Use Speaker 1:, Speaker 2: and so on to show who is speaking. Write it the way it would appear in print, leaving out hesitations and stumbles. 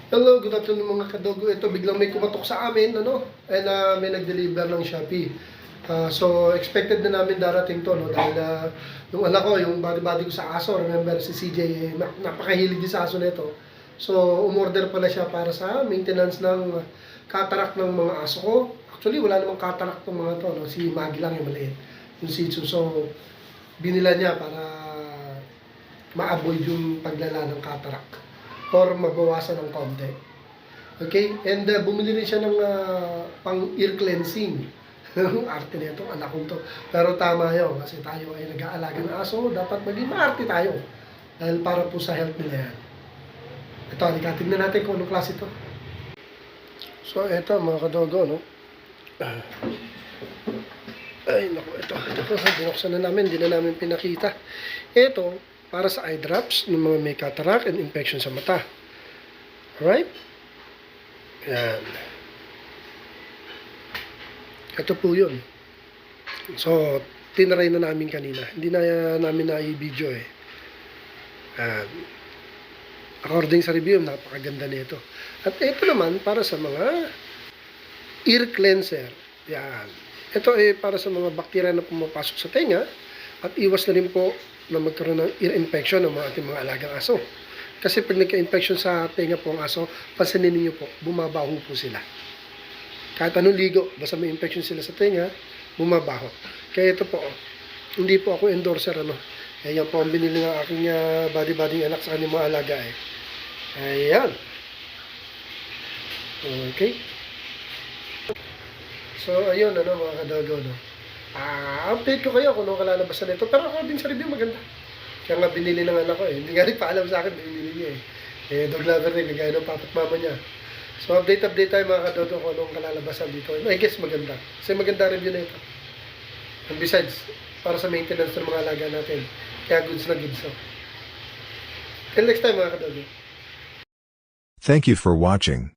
Speaker 1: Hello, good afternoon mga kadogo. Ito biglang may kumatok sa amin, and may nag-deliver ng Shopee. So expected na namin darating to, dahil yung anak ko, yung body ko sa aso, remember si CJ, napakahilig din sa aso nito. So umorder pala siya para sa maintenance ng cataract ng mga aso ko. Actually, wala namang cataract ng mga to, si Maggie lang yung maliit, yung Shih Tzu. So binila niya para ma-avoid yung paglala ng cataract or mabawasan ng konti. Okay? And bumili rin siya ng pang ear cleansing. Arte na itong anak kong to. Pero tama yun, kasi tayo ay nag-aalaga ng aso, dapat maging maarte tayo. Dahil para po sa health nila yan. Ito, tingnan natin kung anong klase ito. So, ito mga kadogo, no? Ay, naku, ito. Binuksan na namin, hindi na namin pinakita. Ito, para sa eye drops ng mga may cataract and infection sa mata. Alright? Yan. Ito po yun. So, tinry na namin kanina. Hindi na namin na-i-video eh. According sa review, napakaganda nito. At ito naman, para sa mga ear cleanser. Yan. Ito ay para sa mga bakterya na pumapasok sa tenga at iwas na rin po na magkaroon ng ear infection ng mga ating mga alagang aso. Kasi pag nagka-infection sa tenga po ang aso, pansinin niyo po, bumabaho po sila. Kahit anong ligo, basta may infection sila sa tenga, bumabaho. Kaya ito po, hindi po ako endorser, Kaya yan po ang binili ng aking body anak sa kanyang mga alaga eh. Ayan. Okay. So, ayun, mga kadogo, update ko kayo kung anong kalalabasan nito. Pero ako din sa review, maganda. Kaya nga binili ng anak ko eh. Hindi nga rin paalam sa akin, binili niya eh. Dog lover rin, nagaya ng papat mama niya. So update tayo mga kadodo kung anong kalalabasan dito. I guess maganda. Kasi maganda review na ito. And besides, para sa maintenance ng mga alaga natin. Kaya goods na goods. Till next time mga kadodo.
Speaker 2: Thank you for watching.